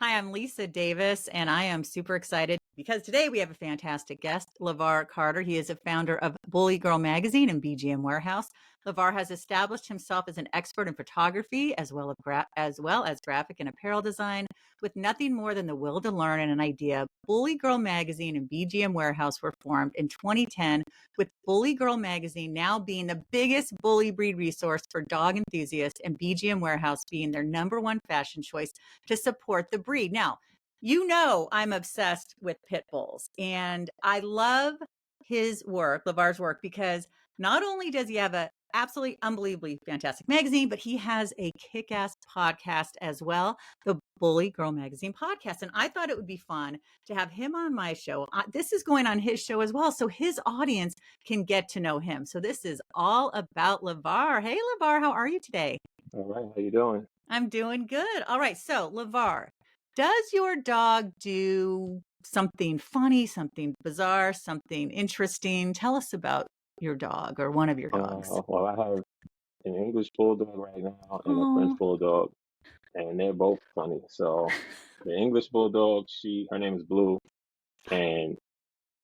Hi, I'm Lisa Davis, and I am super excited because today we have a fantastic guest, LeVar Carter. He is a founder of Bully Girl Magazine and BGM Warehouse. LeVar has established himself as an expert in photography as well as graphic and apparel design. With nothing more than the will to learn and an idea, Bully Girl Magazine and BGM Warehouse were formed in 2010, with Bully Girl Magazine now being the biggest bully breed resource for dog enthusiasts and BGM Warehouse being their number one fashion choice to support the breed. Now, I'm obsessed with pit bulls, and I love his work, LeVar's work, because not only does he have a absolutely unbelievably fantastic magazine, but he has a kick-ass podcast as well, the Bully Girl Magazine podcast. And I thought it would be fun to have him on my show. This is going on his show as well, so his audience can get to know him. So this is all about LeVar. Hey, LeVar, how are you today? All right, how you doing? I'm doing good. All right. So, LeVar, does your dog do something funny, something bizarre, something interesting? Tell us about your dog or one of your dogs. Well, I have an English bulldog right now and a French Oh, bulldog, and they're both funny. So, the English bulldog, her name is Blue, and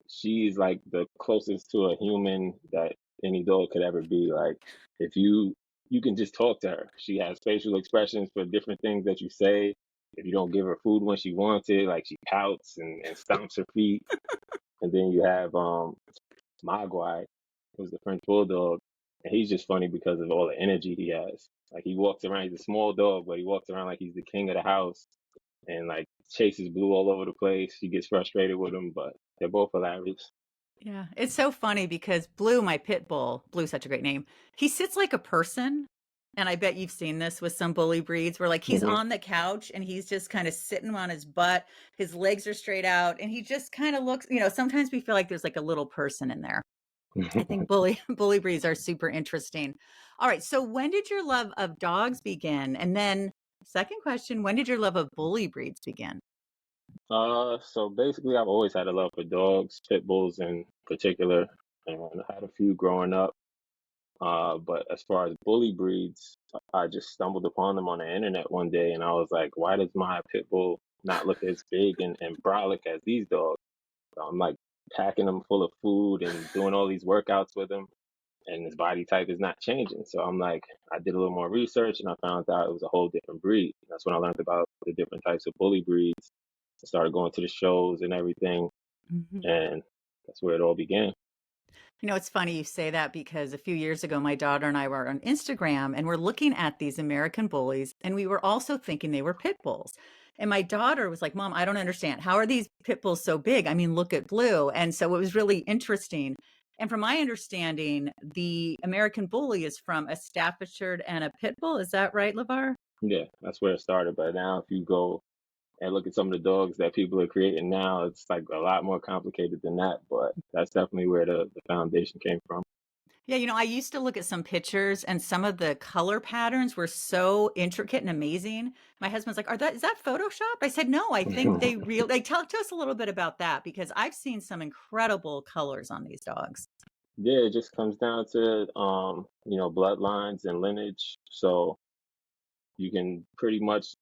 she's like the closest to a human that any dog could ever be. Like, if you can just talk to her. She has facial expressions for different things that you say. If you don't give her food when she wants it, like she pouts and stomps her feet. And then you have Mogwai, who's the French bulldog, and he's just funny because of all the energy he has. Like he walks around, he's a small dog, but he walks around like he's the king of the house and like chases Blue all over the place. She gets frustrated with him, but they're both hilarious. yeah. It's so funny because Blue, my pit bull, Blue's such a great name. He sits like a person. And I bet you've seen this with some bully breeds where like he's Hmm. on the couch and he's just kind of sitting on his butt. His legs are straight out and he just kind of looks, sometimes we feel like there's like a little person in there. I think bully breeds are super interesting. All right, so when did your love of dogs begin? And then second question, when did your love of bully breeds begin? So basically, I've always had a love for dogs, pit bulls in particular, and I had a few growing up. But as far as bully breeds, I just stumbled upon them on the internet one day, and I was like, why does my pit bull not look as big and brolic as these dogs? So I'm like packing them full of food and doing all these workouts with him, and his body type is not changing. So I'm like, I did a little more research, and I found out it was a whole different breed. That's when I learned about the different types of bully breeds. I started going to the shows and everything, Mhm. and that's where it all began. It's funny you say that because a few years ago, my daughter and I were on Instagram and we're looking at these American bullies, and we were also thinking they were pit bulls. And my daughter was like, Mom, I don't understand. How are these pit bulls so big? I mean, look at Blue. And so it was really interesting. And from my understanding, the American bully is from a Staffordshire and a pit bull. Is that right, LeVar? Yeah, that's where it started. But now, if you go and look at some of the dogs that people are creating now, it's like a lot more complicated than that. But that's definitely where the foundation came from. Yeah, I used to look at some pictures and some of the color patterns were so intricate and amazing. My husband's like, is that Photoshop? I said, no, I think they talk to us a little bit about that because I've seen some incredible colors on these dogs. Yeah, it just comes down to bloodlines and lineage. So you can pretty much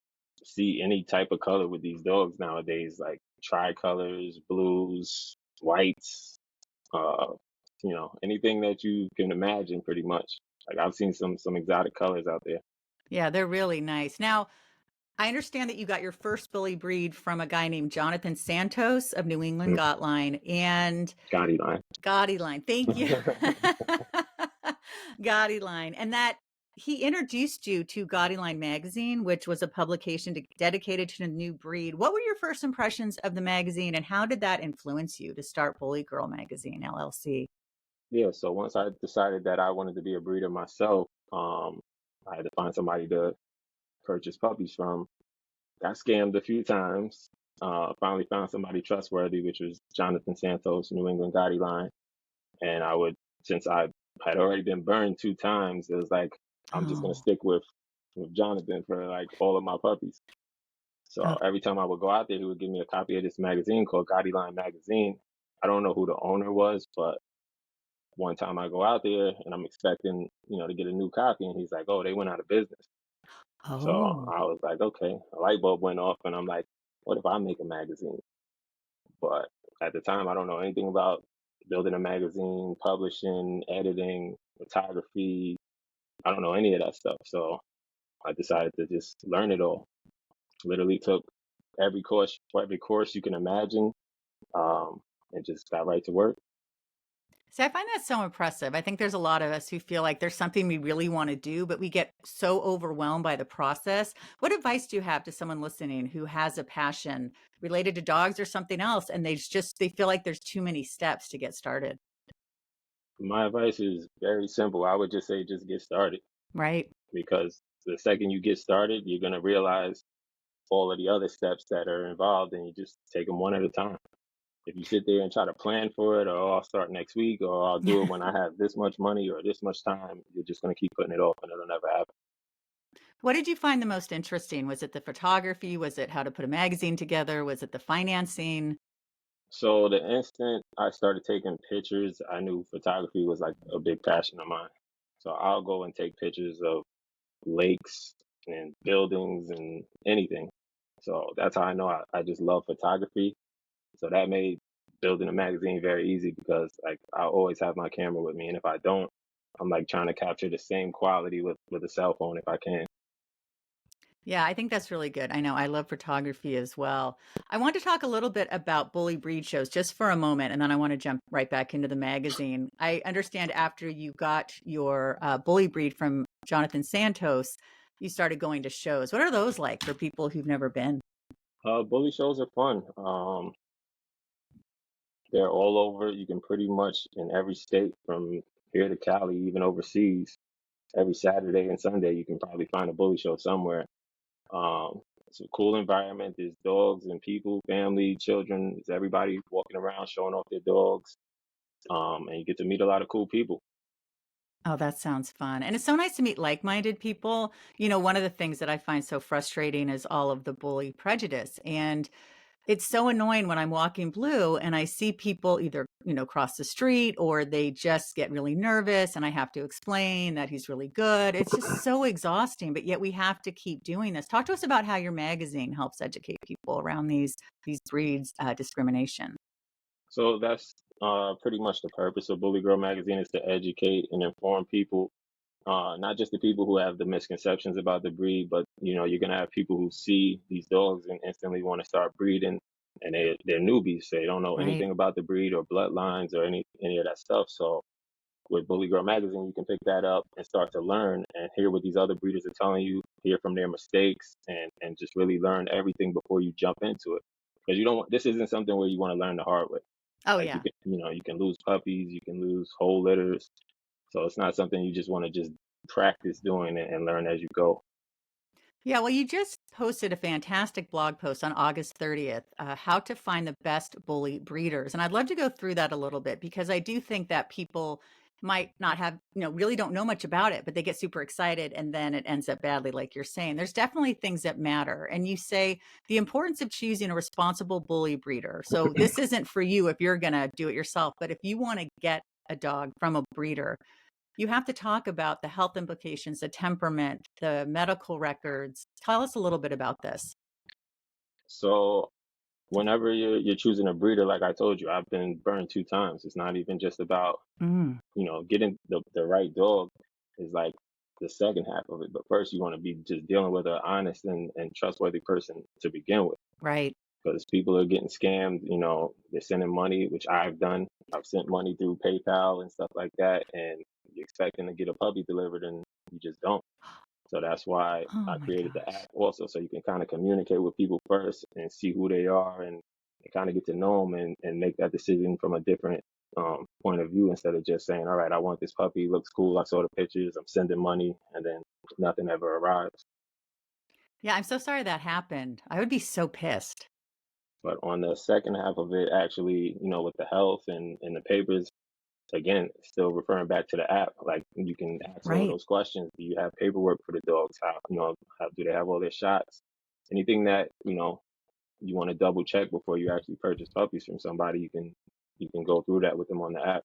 see any type of color with these dogs nowadays, like tricolors, blues, whites, uh, anything that you can imagine pretty much. Like I've seen some exotic colors out there. Yeah, they're really nice. Now, I understand that you got your first bully breed from a guy named Jonathan Santos of New England Mm, Line and Scotty line. Gotti Line. Thank you. Gotti Line. And that he introduced you to Gotti Line magazine, which was a publication dedicated to the new breed. What were your first impressions of the magazine and how did that influence you to start Bully Girl Magazine, LLC? Yeah, so once I decided that I wanted to be a breeder myself, I had to find somebody to purchase puppies from. Got scammed a few times. Finally found somebody trustworthy, which was Jonathan Santos, New England Gotti line. And since I had already been burned two times, it was like, I'm just gonna Oh, stick with Jonathan for like all of my puppies. So oh, every time I would go out there, he would give me a copy of this magazine called Gotti Line Magazine. I don't know who the owner was, but one time I go out there and I'm expecting, to get a new copy, and he's like, "Oh, they went out of business." So oh. I was like, "Okay." A light bulb went off, and I'm like, what if I make a magazine? But at the time, I don't know anything about building a magazine, publishing, editing, photography. I don't know any of that stuff. So I decided to just learn it all. Literally took every course you can imagine, um, and just got right to work. See, I find that so impressive. I think there's a lot of us who feel like there's something we really want to do, but we get so overwhelmed by the process. What advice do you have to someone listening who has a passion related to dogs or something else, and they feel like there's too many steps to get started, My advice is very simple. I would just say just get started, right? because the second you get started, you're gonna realize all of the other steps that are involved, and you just take them one at a time. If you sit there and try to plan for it, or "Oh, I'll start next week, or I'll do it when I have this much money or this much time," you're just going to keep putting it off and it'll never happen. What did you find the most interesting? Was it the photography? Was it how to put a magazine together? Was it the financing? So the instant I started taking pictures, I knew photography was like a big passion of mine. So I'll go and take pictures of lakes and buildings and anything. So that's how I know I just love photography. So that made building a magazine very easy, because like I always have my camera with me, and if I don't, I'm like trying to capture the same quality with a cell phone if I can. Yeah, I think that's really good. I know I love photography as well. I want to talk a little bit about bully breed shows just for a moment, and then I want to jump right back into the magazine. I understand after you got your bully breed from Jonathan Santos, you started going to shows. What are those like for people who've never been? Bully shows are fun. They're all over. You can pretty much in every state from here to Cali, even overseas. Every Saturday and Sunday, you can probably find a bully show somewhere. It's a cool environment. There's dogs and people, family, children. It's everybody walking around showing off their dogs. And you get to meet a lot of cool people. Oh, that sounds fun. And it's so nice to meet like-minded people. One of the things that I find so frustrating is all of the bully prejudice. And it's so annoying when I'm walking Blue and I see people either, cross the street or they just get really nervous and I have to explain that he's really good. It's just so exhausting, but yet we have to keep doing this. Talk to us about how your magazine helps educate people around these breeds discrimination. So that's pretty much the purpose of Bully Girl Magazine, is to educate and inform people, not just the people who have the misconceptions about the breed, but you're gonna have people who see these dogs and instantly want to start breeding, and they're newbies, so they don't know Right. anything about the breed or bloodlines or any of that stuff. So with Bully Girl Magazine, you can pick that up and start to learn and hear what these other breeders are telling you, hear from their mistakes, and just really learn everything before you jump into it. Because you don't want, this isn't something where you want to learn the hard way. Oh, Like yeah. you can lose puppies, you can lose whole litters. So it's not something you just want to just practice doing and learn as you go. Yeah, well, you just posted a fantastic blog post on August 30th, how to find the best bully breeders. And I'd love to go through that a little bit because I do think that people might not have, really don't know much about it, but they get super excited and then it ends up badly, like you're saying. There's definitely things that matter. And you say the importance of choosing a responsible bully breeder. So this isn't for you if you're going to do it yourself, but if you want to get a dog from a breeder, you have to talk about the health implications, the temperament, the medical records. Tell us a little bit about this. So whenever you're choosing a breeder, like I told you, I've been burned 2 times. It's not even just about Mm, getting the right dog is like the second half of it. But first, you want to be just dealing with an honest and trustworthy person to begin with, right. because people are getting scammed. They're sending money, which I've done. I've sent money through PayPal and stuff like that, and you're expecting to get a puppy delivered, and you just don't. So that's why Oh I my created the app gosh. also, so you can kind of communicate with people first and see who they are, and kind of get to know them, and make that decision from a different point of view, instead of just saying, all right, I want this puppy, looks cool, I saw the pictures, I'm sending money, and then nothing ever arrives. Yeah, I'm so sorry that happened. I would be so pissed. But on the second half of it, actually, with the health and the papers, again, still referring back to the app, like you can ask all of Right. those questions. Do you have paperwork for the dogs? How do they have all their shots? Anything that you want to double check before you actually purchase puppies from somebody, you can go through that with them on the app.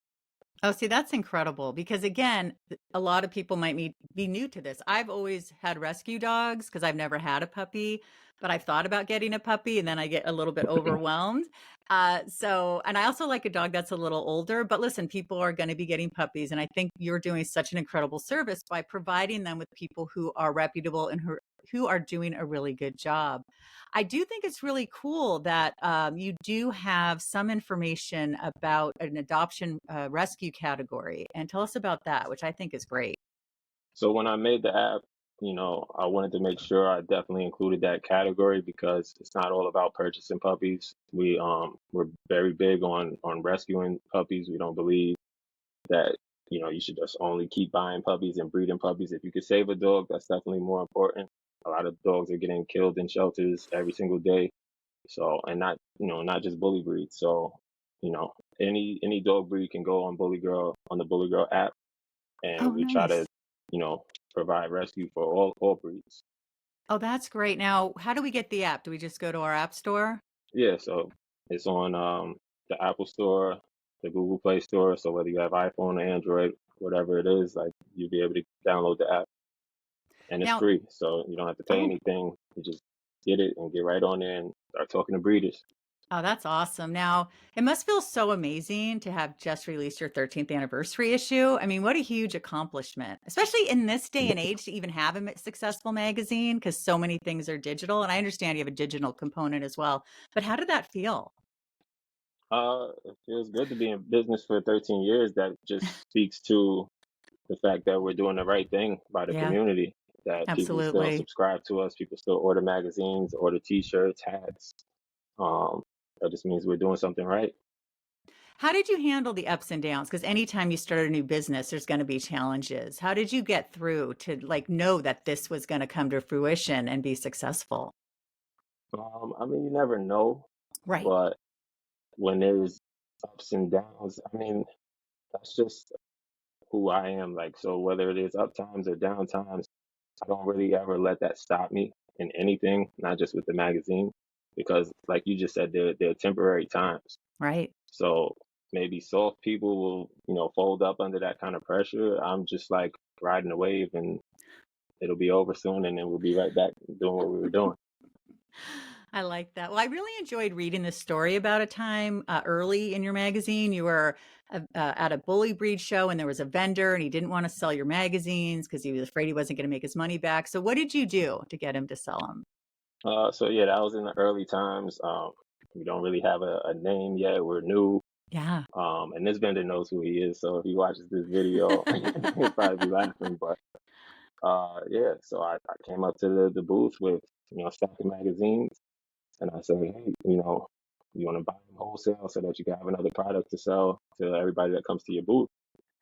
Oh, see, that's incredible because again, a lot of people might be new to this. I've always had rescue dogs because I've never had a puppy, but I've thought about getting a puppy and then I get a little bit overwhelmed. And I also like a dog that's a little older. But listen, people are going to be getting puppies, and I think you're doing such an incredible service by providing them with people who are reputable and who are doing a really good job. I do think it's really cool that you do have some information about an adoption rescue category. And tell us about that, which I think is great. So when I made the app, I wanted to make sure I definitely included that category because it's not all about purchasing puppies. We're very big on rescuing puppies. We don't believe that you should just only keep buying puppies and breeding puppies. If you could save a dog, that's definitely more important. A lot of dogs are getting killed in shelters every single day. So, and not just bully breeds. So, any dog breed can go on the Bully Girl app, and Oh, we try to, nice. you know, provide rescue for all breeds. Oh, that's great. Now, how do we get the app? Do we just go to our app store? Yeah, so it's on the Apple Store, the Google Play Store. So whether you have iPhone or Android, whatever it is, like you'll be able to download the app, and it's Now, free. So you don't have to pay oh, anything. You just get it and get right on there and start talking to breeders. oh, that's awesome. Now, it must feel so amazing to have just released your 13th anniversary issue. I mean, what a huge accomplishment, especially in this day and age to even have a successful magazine because so many things are digital. And I understand you have a digital component as well. But how did that feel? It feels good to be in business for 13 years. That just speaks to the fact that we're doing the right thing by the Yeah, community, that people still absolutely. subscribe to us, people still order magazines, order t-shirts, hats. Um, that just means we're doing something right. How did you handle the ups and downs? Because anytime you start a new business, there's going to be challenges. How did you get through to like know that this was going to come to fruition and be successful? I mean, you never know, Right, but when there's ups and downs, I mean, that's just who I am. Like, so whether it is up times or down times, I don't really ever let that stop me in anything, not just with the magazine, because like you just said, they're temporary times. right. So maybe soft people will, fold up under that kind of pressure. I'm just like riding the wave and it'll be over soon and then we'll be right back doing what we were doing. I like that. Well, I really enjoyed reading this story about a time early in your magazine. You were at a bully breed show and there was a vendor and he didn't want to sell your magazines because he was afraid he wasn't going to make his money back. So, what did you do to get him to sell them? So yeah, that was in the early times. We don't really have a name yet. We're new. Yeah. And this vendor knows who he is. So if he watches this video, he'll probably be laughing. But yeah, so I came up to the booth with, a stack of magazines. And I said, hey, you want to buy them wholesale so that you can have another product to sell to everybody that comes to your booth?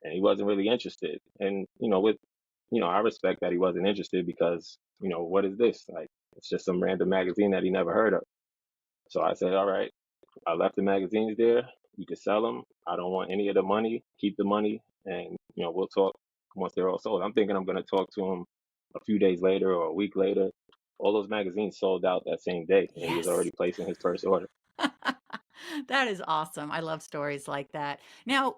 And he wasn't really interested. And, I respect that he wasn't interested because, what is this? Like, it's just some random magazine that he never heard of. So I said, all right, I left the magazines there. You can sell them. I don't want any of the money. Keep the money. And, we'll talk once they're all sold. I'm thinking I'm going to talk to him a few days later or a week later. All those magazines sold out that same day, and he was Yes. already placing his first order. That is awesome. I love stories like that. Now,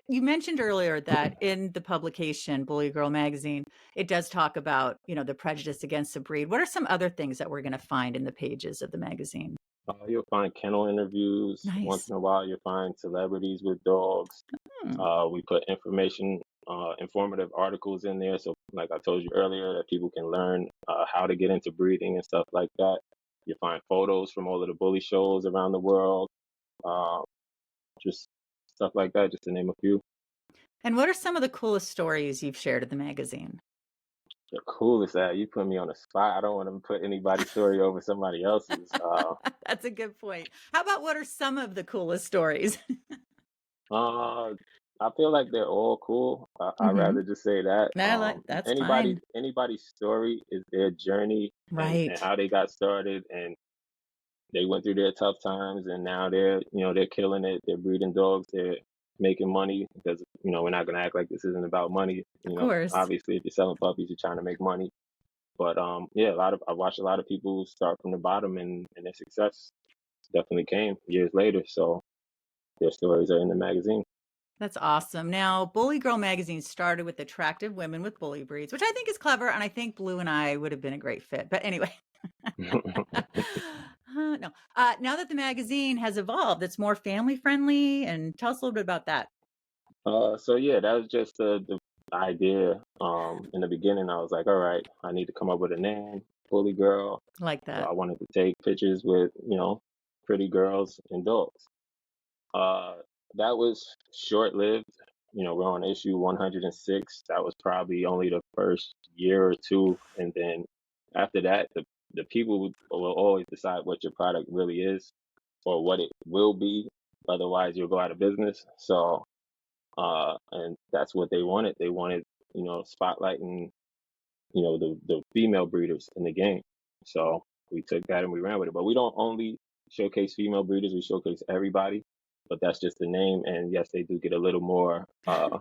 you mentioned earlier that in the publication, Bully Girl Magazine, it does talk about, the prejudice against the breed. What are some other things that we're going to find in the pages of the magazine? You'll find kennel interviews. Once Nice. in a while, you'll find celebrities with dogs. Hmm. We put informative articles in there. So, like I told you earlier, that people can learn how to get into breeding and stuff like that. You'll find photos from all of the bully shows around the world, uh, just stuff like that, just to name a few. And what are some of the coolest stories you've shared in the magazine? The coolest that you put me on the spot. I don't want to put anybody's story over somebody else's. That's a good point. How about what are some of the coolest stories? Uh, I feel like they're all cool. I'd Hmm. rather just say that. I like that's Anybody, fine. anybody's story is their journey and Right. how they got started, and they went through their tough times, and now they're killing it. They're breeding dogs. They're making money because we're not gonna act like this isn't about money. Of course. Obviously, if you're selling puppies, you're trying to make money. But yeah, I watched a lot of people start from the bottom, and their success definitely came years later. So their stories are in the magazine. That's awesome. Now, Bully Girl magazine started with attractive women with bully breeds, which I think is clever, and I think Blue and I would have been a great fit. But anyway, no. Now that the magazine has evolved, it's more family friendly. And tell us a little bit about that. So yeah, that was just the idea. In the beginning, I was like, all right, I need to come up with a name, Bully Girl. I like So that. I wanted to take pictures with, pretty girls and dogs. Uh, that was short-lived. We're on issue 106. That was probably only the first year or two, and then after that, the people will always decide what your product really is or what it will be. Otherwise, you'll go out of business. So, and that's what they wanted. They wanted, spotlighting, the female breeders in the game. So we took that and we ran with it. But we don't only showcase female breeders; we showcase everybody. But that's just the name. And yes, they do get a little more. I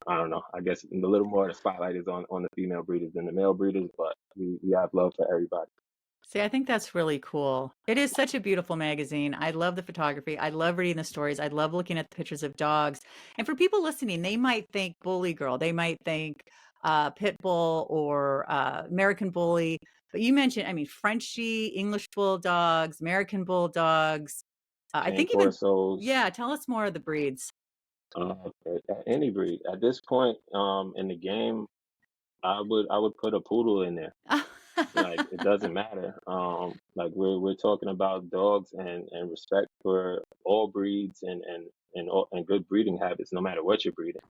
don't know. I guess a little more of the spotlight is on the female breeders than the male breeders. But we have love for everybody. See, I think that's really cool. It is such a beautiful magazine. I love the photography. I love reading the stories. I love looking at the pictures of dogs. And for people listening, they might think Bully Girl, they might think Pit Bull or American Bully. But you mentioned, I mean, Frenchie, English Bulldogs, American Bulldogs. I Cane think even, Corsos, yeah, tell us more of the breeds. any breed. At this point, in the game, I would put a poodle in there. Like it doesn't matter. Like we're talking about dogs and respect for all breeds and good breeding habits, no matter what you're breeding.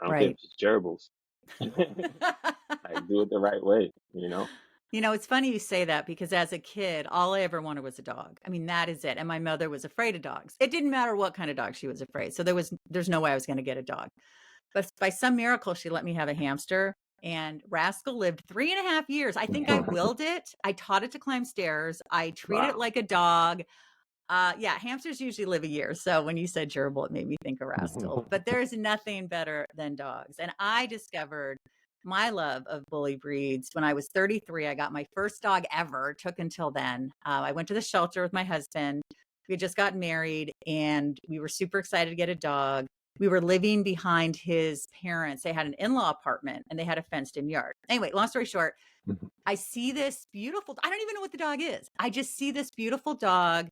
I don't care if Right. it's gerbils. Like do it the right way, you know? You know, it's funny you say that because as a kid, all I ever wanted was a dog. I mean, that is it. And my mother was afraid of dogs. It didn't matter what kind of dog she was afraid. So there's no way I was going to get a dog. But by some miracle, she let me have a hamster. And Rascal lived 3.5 years. I think I willed it. I taught it to climb stairs. I treated it Wow. like a dog. Yeah, hamsters usually live a year. So when you said gerbil, it made me think of Rascal. But there's nothing better than dogs. And I discovered my love of bully breeds when I was 33. I got my first dog ever. It took until then. I went to the shelter with my husband. We had just gotten married and we were super excited to get a dog. We were living behind his parents. They had an in law apartment and they had a fenced in yard. Anyway, long story short, I see this beautiful, I don't even know what the dog is. I just see this beautiful dog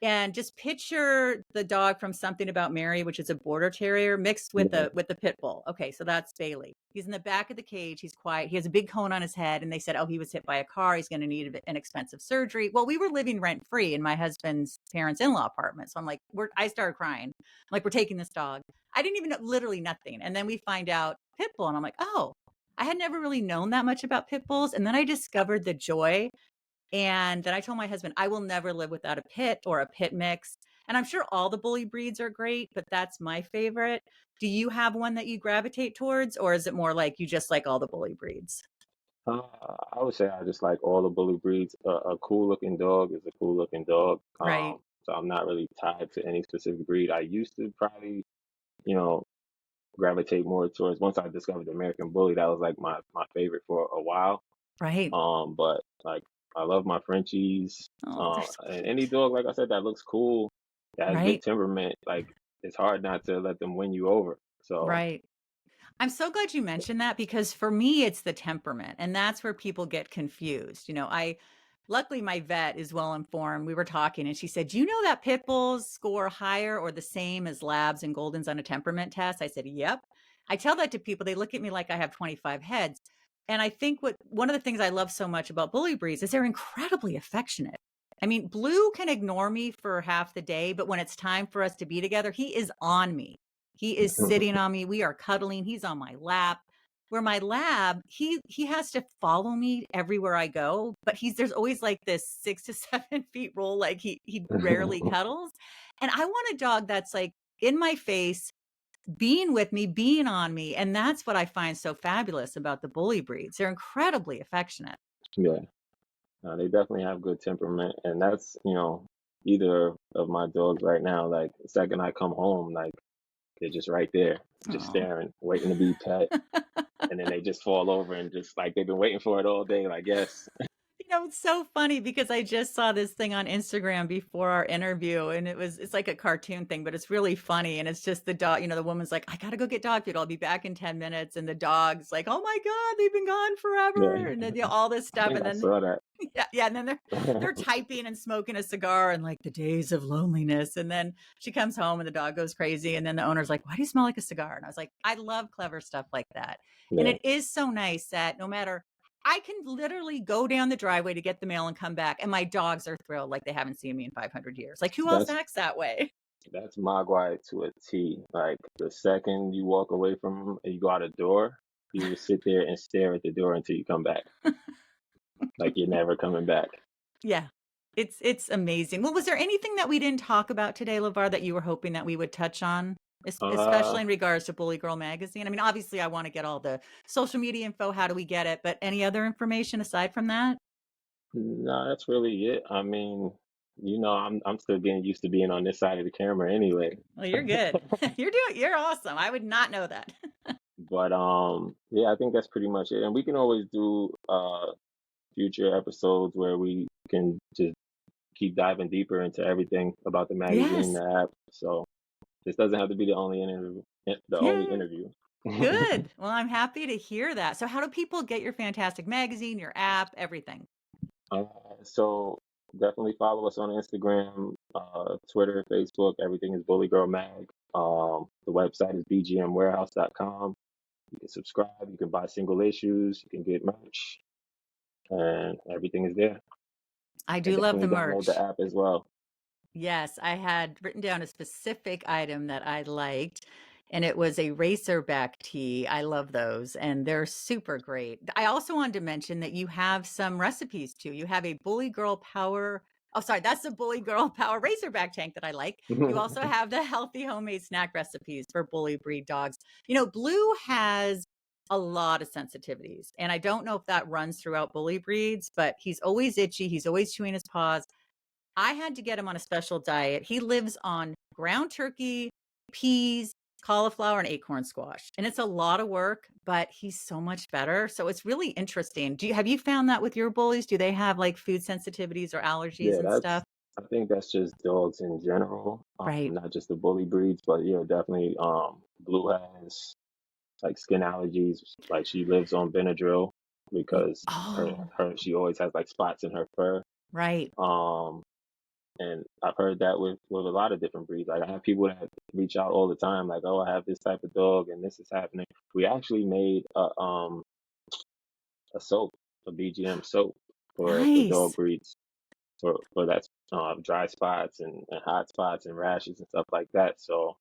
and just picture the dog from Something About Mary, which is a border terrier mixed with Yeah. a pit bull. Okay, so that's Bailey. He's in the back of the cage. He's quiet. He has a big cone on his head, and they said, "Oh, he was hit by a car. He's going to need an expensive surgery." Well, we were living rent free in my husband's parents' in law apartment, so I'm like, I started crying. I'm like, we're taking this dog. I didn't even know, literally nothing, and then we find out pit bull, and I'm like, oh, I had never really known that much about pit bulls, and then I discovered the joy and then I told my husband, I will never live without a pit or a pit mix. And I'm sure all the bully breeds are great, but that's my favorite. Do you have one that you gravitate towards, or is it more like you just like all the bully breeds? Uh, I would say I just like all the bully breeds. A cool looking dog is a cool looking dog. Right. So I'm not really tied to any specific breed. I used to probably, you know, gravitate more towards once I discovered the American Bully, that was like my favorite for a while. Right. But like I love my Frenchies. Oh, they're so And any cute. dog, like I said, that looks cool, that has good Right. temperament, like it's hard not to let them win you over. So Right. I'm so glad you mentioned that because for me, it's the temperament, and that's where people get confused. You know, luckily my vet is well informed. We were talking, and she said, "Do you know that pit bulls score higher or the same as labs and goldens on a temperament test?" I said, "Yep." I tell that to people. They look at me like I have 25 heads. And I think what one of the things I love so much about bully breeds is they're incredibly affectionate. I mean, Blue can ignore me for half the day, but when it's time for us to be together, he is on me. He is sitting on me. We are cuddling. He's on my lap. Where my lab, he has to follow me everywhere I go, but there's always like this 6 to 7 feet rule. Like he rarely cuddles, and I want a dog that's like in my face, being with me, being on me, and that's what I find so fabulous about the bully breeds. They're incredibly affectionate. yeah, they definitely have good temperament, and that's either of my dogs right now. Like the second I come home, like they're just right there, just Oh. staring, waiting to be pet, and then they just fall over and just like they've been waiting for it all day. Like yes. know, it's so funny because I just saw this thing on Instagram before our interview and it's like a cartoon thing, but it's really funny. And it's just the dog, the woman's like, I gotta go get dog food. I'll be back in 10 minutes. And the dog's like, oh my God, they've been gone Yeah, forever. And then all this I stuff. think And I then saw that. yeah, yeah. And then they're typing and smoking a cigar and like the days of loneliness. And then she comes home and the dog goes crazy. And then the owner's like, why do you smell like a cigar? And I was like, I love clever stuff like that. And Yeah, it is so nice that no matter I can literally go down the driveway to get the mail and come back, and my dogs are thrilled like they haven't seen me in 500 years. Like, who else that's acts that way? that's Mogwai to a T. Like the second you walk away from him and you go out a door, he will sit there and stare at the door until you come back. Like you're never coming back. Yeah. It's amazing. Well, was there anything that we didn't talk about today, LeVar, that you were hoping that we would touch on? Uh, Especially in regards to Bully Girl Magazine. I mean, obviously, I want to get all the social media info. How do we get it? But any other information aside from that? no, that's really it. I mean, I'm still getting used to being on this side of the camera anyway. Well, you're good. You're awesome. I would not know that. But yeah, I think that's pretty much it. And we can always do future episodes where we can just keep diving deeper into everything about the magazine, Yes. the app. So this doesn't have to be the only interview. The only Yeah. interview. Good. Well, I'm happy to hear that. So how do people get your fantastic magazine, your app, everything? Uh, so definitely follow us on Instagram, Twitter, Facebook. Everything is Bully Girl Mag. The website is bgmwarehouse.com. You can subscribe. You can buy single issues. You can get merch, and everything is there. I And do love the definitely download the merch. app as well. Yes, I had written down a specific item that I liked, and it was a racerback tee. I love those, and they're super great. I also wanted to mention that you have some recipes too. You have a Bully Girl Power. Oh, sorry, that's the Bully Girl Power Racerback tank that I like. You also have the healthy homemade snack recipes for bully breed dogs. Blue has a lot of sensitivities, and I don't know if that runs throughout bully breeds, but he's always itchy. He's always chewing his paws. I had to get him on a special diet. He lives on ground turkey, peas, cauliflower, and acorn squash. And it's a lot of work, but he's so much better. So it's really interesting. Have you found that with your bullies? Do they have like food sensitivities or allergies Yeah, and stuff? I think that's just dogs in general, Right. not just the bully breeds, but yeah, definitely. Blue has like skin allergies. Like she lives on Benadryl because Oh, she always has like spots in her fur. right. Um, and I've heard that with a lot of different breeds. Like I have people that reach out all the time, like, "Oh, I have this type of dog, and this is happening." We actually made a soap, a BGM soap for dog Nice. breeds for that dry spots and hot spots and rashes and stuff like that. So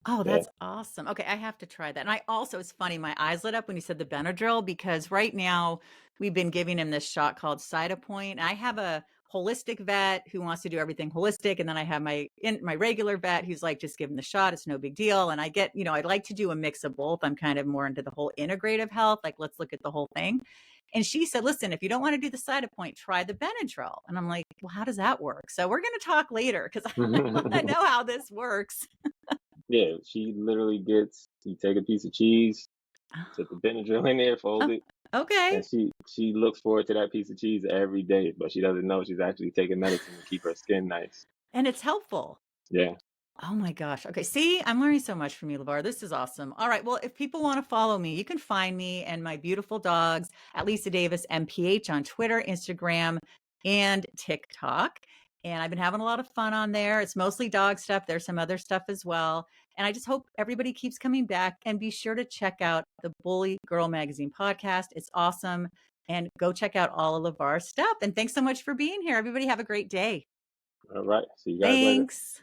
Oh, yeah. that's awesome. Okay, I have to try that. And I also, it's funny, my eyes lit up when you said the Benadryl because right now we've been giving him this shot called Cytopoint. I have a holistic vet who wants to do everything holistic, and then I have my regular vet who's like, just give him the shot. It's no big deal. And I get, I'd like to do a mix of both. I'm kind of more into the whole integrative health. Like, let's look at the whole thing. And she said, listen, if you don't want to do the Cytopoint, try the Benadryl. And I'm like, well, how does that work? So we're going to talk later because I want to know how this works. Yeah, she literally gets you take a piece of cheese, put the Benadryl in there, fold Oh, it, and okay. she looks forward to that piece of cheese every day, but she doesn't know she's actually taking medicine to keep her skin nice. And it's helpful. Yeah. Oh my gosh. Okay. See, I'm learning so much from you, LeVar. This is awesome. All right. Well, if people want to follow me, you can find me and my beautiful dogs at Lisa Davis MPH on Twitter, Instagram, and TikTok. And I've been having a lot of fun on there. It's mostly dog stuff. There's some other stuff as well. And I just hope everybody keeps coming back and be sure to check out the Bully Girl Magazine podcast. It's awesome. And go check out all of LeVar's stuff. And thanks so much for being here. Everybody have a great day. All right. See you guys later. Thanks.